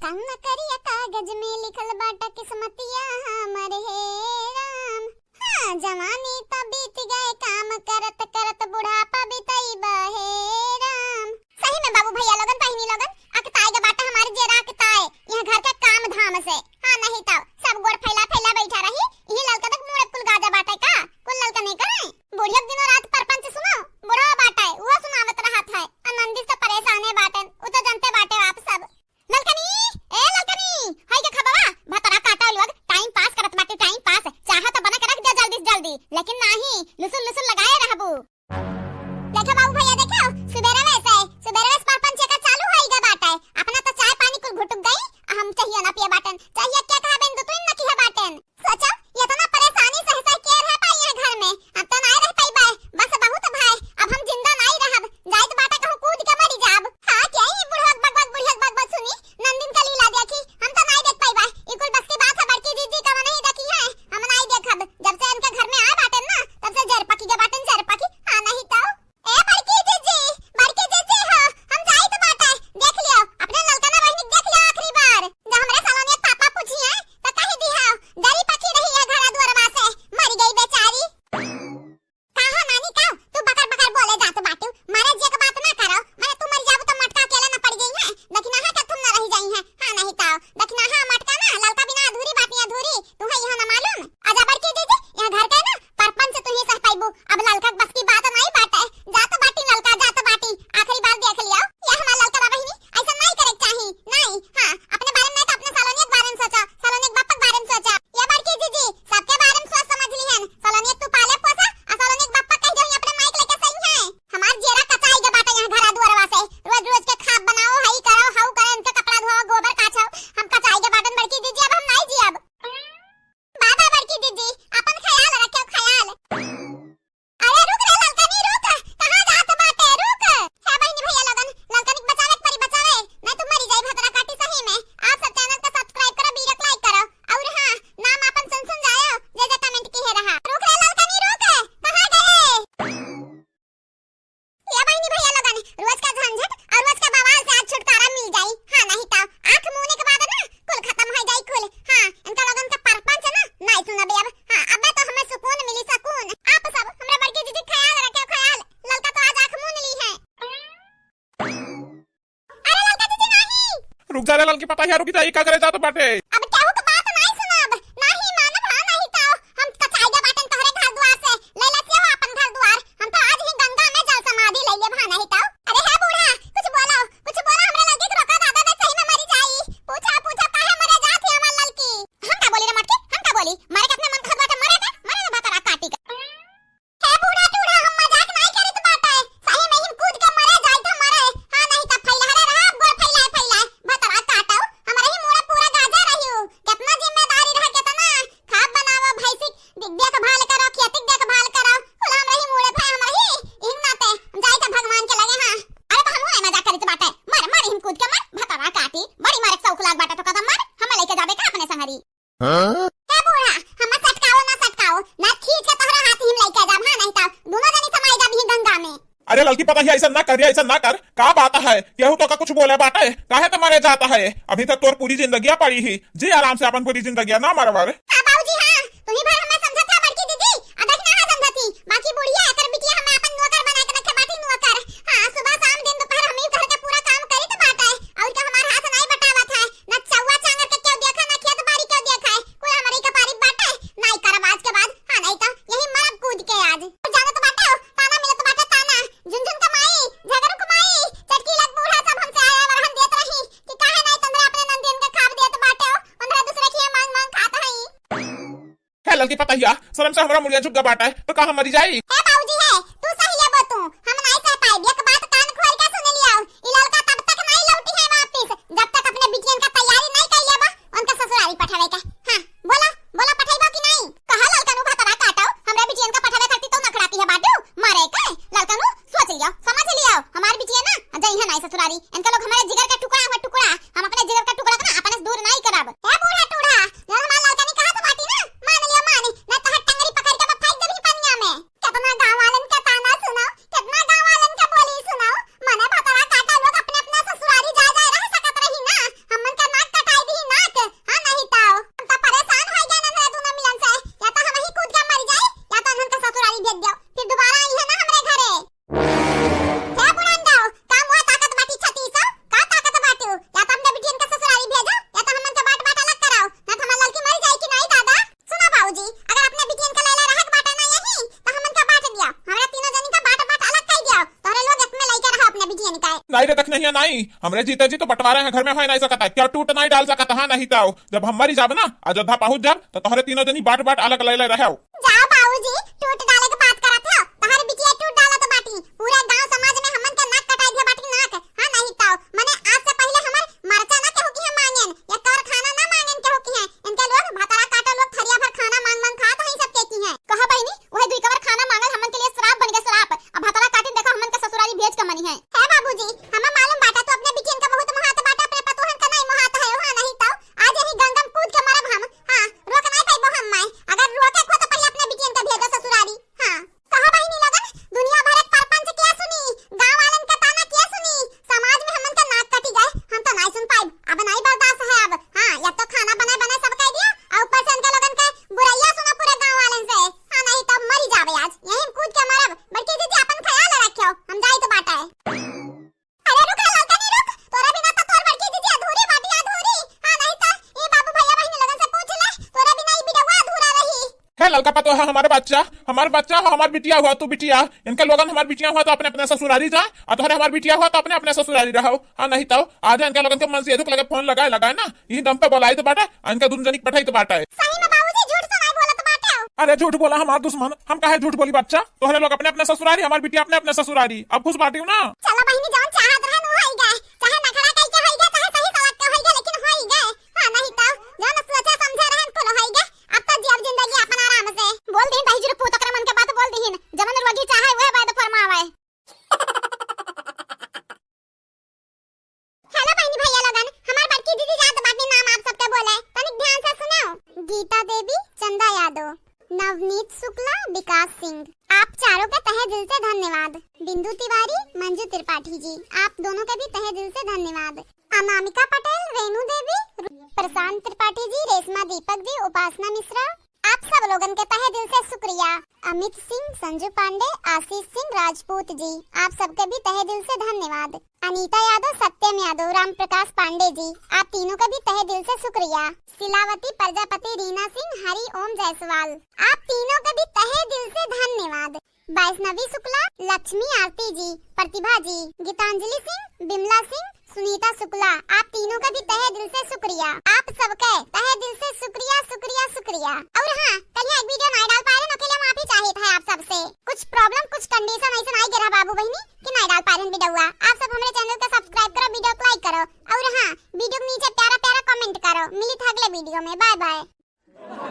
कान्ना करिया कागज में लिखल बाटा किस्मतिया हमर हे राम। हाँ जवानी तो बीत गए काम करत करत बुढ़ापा बीतईबा हे राम। सही में बाबू भैया लोगन पहिनी लोगन अकताएगा बाटा हमारे जेरा अकताए यह घर का काम धाम से। हाँ नहीं तो सब गोड़ फैला फैला बैठा रही यही ललका तक मुड़े कुल गाजा बाटा का कुल ललका नहीं करे। बुढ़िया दिनों रात परपंच सुनो बुढ़ा बाटा है वो सुनावत रहत है आनंदी से परेशान है बाटन वो तो जनते बाटे आप सब। ललकनी ए ललकनी हाय के खबवा भतरा काटा लोग टाइम पास करत बाटे टाइम पास चाहा तो बना के रख दे जल्दी जल्दी लेकिन नहीं लुसुल लुसुल लगाए रहबू। देखो बाबू भैया देखो सुबेरे वैसे परपंच का चालू होईगा बाटा है अपना तो चाय पानी कुल घुटुक गई हम चाहिए ना पिए बाटन चाहिए क्या कहा बिंदु तू न की है बाटन सोचो ये तो ना परेशानी सह सह के रह पाई है घर में अब तो ना रह पाई बाय बस बहुत भाई अब हम जिंदा नहीं रहब जाइत बाटा कहूं कूद के मरी जाब। हां क्या ही बुढ़िया बकबक सुनी नंदिन का लीला देखी हम तो नहीं देख पाई बाय ई कुल बस की बात है बड़की दीदी का नहीं देखी है हम नहीं देखब जब से इनके घर में आए बाटन ना तब से जर पकी के बाटन जर पकी। हां नहीं तो ए बड़की दीदी हो हम जाई तो बाटा देख लियो अपने ललकना बहनी देख लियो आखिरी बार जब हमरे सालोनिया पापा पूछी है तो कही दी है दरी पकी रही है घरा दुआरवा से मर गई बेचारी। कहा नानी का तू बकर बकर बोले जा तो बाटू मारे जे का बात ना करो माने तू मर जाबू तो मटका अकेला ना पड़ गई है लेकिन हां का तुम ना रह जाई है। हां नहीं तो लेकिन हां मटका ना ललका बिना अधूरी बात नहीं अधूरी तू है यहां ना मालूम आजा बड़की दीदी यहां घर का ना परपंच तू ही सह पाईबू अब ललका बस की बात नहीं बात है जा तो बाटी ललका जा तो बाटी आखिरी बार देख लियो ये हमारा ललका बहिनी ऐसा नहीं करे चाहिए नहीं। हां अपने बारे में तो अपने सालोनिया के बारे में सोचा सालोनिया के बापा के बारे में सोचा ये बड़की दीदी सबके बारे में सोच समझ ली है सालोनिया तू पाले पोसा और सालोनिया के बापा कह दो अपने माइक लेके सही है हमार जेरा कचाई के बाटा यहां घरा दुआरवा से रोज रोज के खाब बनाओ हई करो हाउ करे इनका कपड़ा धोओ गोबर काछो हम कचाई के बाटन बड़की दीदी अब हम नहीं जियब। बाबा बड़की दीदी अपन ख्याल रखो ख्याल। अरे रुक रे ललकनी रुक कहां जात बाटे रुक है बहनी भैया लोगन ललकनी बचावे परी बचावे नहीं तो मरी जाई भतरा काटी सही में। आप सब चैनल को सब्सक्राइब करो वीडियो को लाइक करो और हां नाम अपन सुन जायो जे जे कमेंट की है रहा रुक रे ललकनी रुक कहां गए। ये बहनी भैया लोगन रोज का झंझट और रोज का बवाल से आज छुटकारा मिल जाई। हां नहीं तो आंख मूने के बाद ना कुल खत्म हो जाई कुल। हां इनका लोगन का परपंच ना नहीं सुनबे अब। हां अब तो हमें सुकून मिली सुकून आप सब हमरे बड़की दीदी ख्याल रखो ख्याल ललका तो आज आंख मून ली है। अरे ललका दीदी नहीं रुक जा रे ललकी पता है रुक जा का करे जा तो बाटे अब केहू के बात नहीं सुनब नहीं मानब। हां नहीं तो हम कचाई के बाटन तोहरे घर द्वार से ले लेते हो अपन घर द्वार हम तो आज ही गंगा में जल समाधि ले लेब। हां नहीं तो अरे है बूढ़ा कुछ बोलो हमरे लड़की के रोका दादा ने सही में मरी जाई पूछा काहे मरे जात है हमार लड़की। हम का बोली रे मटके हम का बोली मारे के अपने मन खत बाटे मरे ना भतरा काटी का है बूढ़ा हम मजाक नहीं करत बाटे सही में हम कूद के मरे जाई तो मरे। हां नहीं तो फैला रहा गोड़ फैला भतरा काटो हमारे ही मुड़ा पूरा गाजा रहियो कितना जिम्मेदारी रह केतना खाब बनावो भैंसी देखभाल करो खेतिक देखभाल करो कुल हमरा ही मुड़े भाई हमरा ही इन नाते जाई तो भगवान के लगे। हां अरे तो हम मजाक करत बाटे मर हम कूद के मर भतरा काटी बड़ी मारे सौख लाग बाटे तो कदम मार हम लेके जाबे का अपने संगरी। हां ए बूढ़ा हम सटकाओ ना खींच के तोहरा हाथ ही लेके जाब। हां नहीं तो दोनों जनी समाई जाब ही गंगा में। अरे लड़की पता है ऐसा ना कर का बात है केहू तो का कुछ बोले बाटे काहे तो मरे जाता है अभी तक तोर पूरी जिंदगी पड़ी ही जी आराम से अपन पूरी जिंदगी ना मरवर। हां बाबूजी हां तू ही भर हमें समझता बड़की दीदी अदक ना समझती बाकी बुढ़िया एकर बिटिया हमें अपन नौकर बना के रखे बाटी नौकर। हां सुबह शाम दिन दोपहर हम ही घर के पूरा काम करी तो बात है और का हमार हाथ नहीं बटावत है ना चौवा चांगर के क्यों देखा ना खेत बाड़ी क्यों देखा है कोई हमारी का पारी बाटे नहीं करब आज के बाद। हां नहीं तो यही मरब कूद के आज जाने तो बाटे ताना मिले तो बाटे ताना झुनझुन कमाई झगड़ू कमाई चटकी लग बूढ़ा सब हमसे आया वरहन देत रही कि काहे नहीं तंदरा अपने नंदिन के खाब देत बाटे उनरे दूसरे खिए मांग खाता है। है लड़की पता है शर्म से हमरा मुड़िया झुक बाटा है तो कहां मरी जाई। है बाबूजी है तू सही है बतू हम नहीं सह पाए एक बात कान खोल के सुन लियो ई लड़का तब तक नहीं लौटी है वापस जब तक अपने बिटियन का तैयारी नहीं कर लेबा उनका ससुराली पठावे के। हां बोला पठाइबो कि नहीं कहा लड़का नु भतरा काटो हमरा बिटियन का पठावे करती तो नखड़ाती है बाडू मारे के लड़का नु सोच लियो समझ लियो हमार बिटिया ना जई है नहीं ससुराली इनका लोग हमारे जिगर का टुकड़ा हम अपने जिगर का टुकड़ा ना अपने दूर नहीं करब। है बूढ़ा टूढ़ा जब हमार लड़का ने कहा तो बाटी ना मान लियो ना तो हट टंगरी पकड़ के फेंक देबी पनिया में कितना नहीं रे देखने ही नहीं हमरे जीते जी तो बंटवारे हैं घर में है नहीं सकता है क्या टूट नहीं डाल सकता है नहीं तो जब हम मरी जाब ना अयोध्या पहुंच जाब तो तोहरे तीनों जनी बाट बाट अलग ले ले रहे जाओ बाबूजी टूट डाले के बात करत हो तोहर बिटिया टूट डाला तो बाटी पूरा गांव समाज में हमन के नाक कटाई दिया बाटी नाक हां नहीं तो माने आज से पहले हमर मरचा ना केहू की हम मांगेन या कर खाना ना मांगेन केहू की है इनके लोग भतरा काटा लोग थरिया भर खाना मांग मांग खा तो ही सब के की है कहा बहनी वह दुई कवर खाना मांगल हमन के लिए श्राप बन गया श्राप अब भतरा काटी देखो हमन के ससुराली भेज के मनी है बाबूजी हमें मालूम बाटा तो अपने बिटियन का बहुत मोहात बाटा अपने पतोहन का नहीं मोहात है हां नहीं तो आज यही गंगम कूद के मरब हम हां रोक नहीं पाइबो हम माई अगर रोके को तो पहले अपने बिटियन का भेजो ससुराली हां कहा बहनी लगन दुनिया भर के परपंच क्या सुनी गांव वालन का ताना क्या सुनी समाज में हमन का नाक कटी गए हम तो नहीं सुन पाइब अब नहीं बर्दाश्त है अब हां या तो खाना बनाए बनाए सब कह दिया और ऊपर से इनके लगन के बुराइयां सुना पूरे गांव वालन से हां नहीं तो मरी जावे आज यही कूद के मरब बल्कि दीदी अपन ख्याल रखियो हम जाई तो बाटा है अरे रुक लौटा नहीं रुक तोरा बिना तो तोर बड़की दीदी अधूरी बाटी अधूरी हां नहीं तो ये बाबू भैया बहनी लगन से पूछ ले तोरा बिना ये बिडवा अधूरा रही है लड़का पतो है हमारा बच्चा हो हमार बिटिया हुआ तू बिटिया इनके लोगन हमार बिटिया हुआ तो अपने अपने ससुराली जा और तुम्हारे हमार बिटिया हुआ तो अपने अपने ससुराली रहो हाँ नहीं तो आज इनके लोगन के मन से दुख लगे फोन लगाए ना यही दम पे बोलाई तो बाटा इनका दून जनिक पठाई तो बाटा है सही में बाबूजी झूठ तो नहीं बोला तो बाटा अरे झूठ बोला हमार दुश्मन हम काहे झूठ बोली बच्चा तोहरे लोग अपने अपने ससुराली हमार बिटिया अपने अपने ससुराली अब खुश बाटी ना चलो बहनी जान चाहत रहन हो ही गए चाहे नखरा कई के होई गए चाहे सही सड़क के होई गए लेकिन हो ही गए हां नहीं तो जान सोचे समझे रहन कुल होई गए अब तो जीव जिंदगी अपन आराम से बोल दीन भाई जरूर पूत मन के बात बोल दीन जमन रोगी चाहे वह बात फरमावे हेलो बहनी भैया लोगन हमार बड़की दीदी जात बाटी नाम आप सबके बोले तनिक ध्यान से सुनो गीता देवी चंदा यादव नवनीत शुक्ला विकास सिंह आप चारों का तहे दिल से धन्यवाद बिंदु तिवारी मंजू त्रिपाठी जी आप दोनों का भी तहे दिल से धन्यवाद अनामिका पटेल रेणु देवी प्रशांत त्रिपाठी जी रेशमा दीपक जी उपासना मिश्रा आप सब लोगन के तहे दिल से शुक्रिया अमित सिंह संजू पांडे आशीष सिंह राजपूत जी आप सबके भी तहे दिल से धन्यवाद अनीता यादव सत्यम यादव राम प्रकाश पांडे जी आप तीनों का भी तहे दिल से शुक्रिया शिलावती प्रजापति रीना सिंह हरि ओम जायसवाल आप तीनों का भी तहे दिल से धन्यवाद वैष्णवी शुक्ला लक्ष्मी आरती जी प्रतिभा जी गीतांजलि सिंह बिमला सिंह सुनीता शुक्ला आप तीनों का भी तहे दिल से शुक्रिया आप सबके तहे दिल से शुक्रिया शुक्रिया शुक्रिया और हाँ कल एक वीडियो नहीं डाल पाए ना के लिए माफी चाहिए था आप सबसे कुछ प्रॉब्लम कुछ कंडीशन ऐसे नहीं गिरा बाबू बहनी कि नहीं डाल पाए वीडियो आप सब हमारे चैनल को सब्सक्राइब करो वीडियो को लाइक करो और हाँ वीडियो के नीचे प्यारा प्यारा कमेंट करो मिली था अगले वीडियो में बाय बाय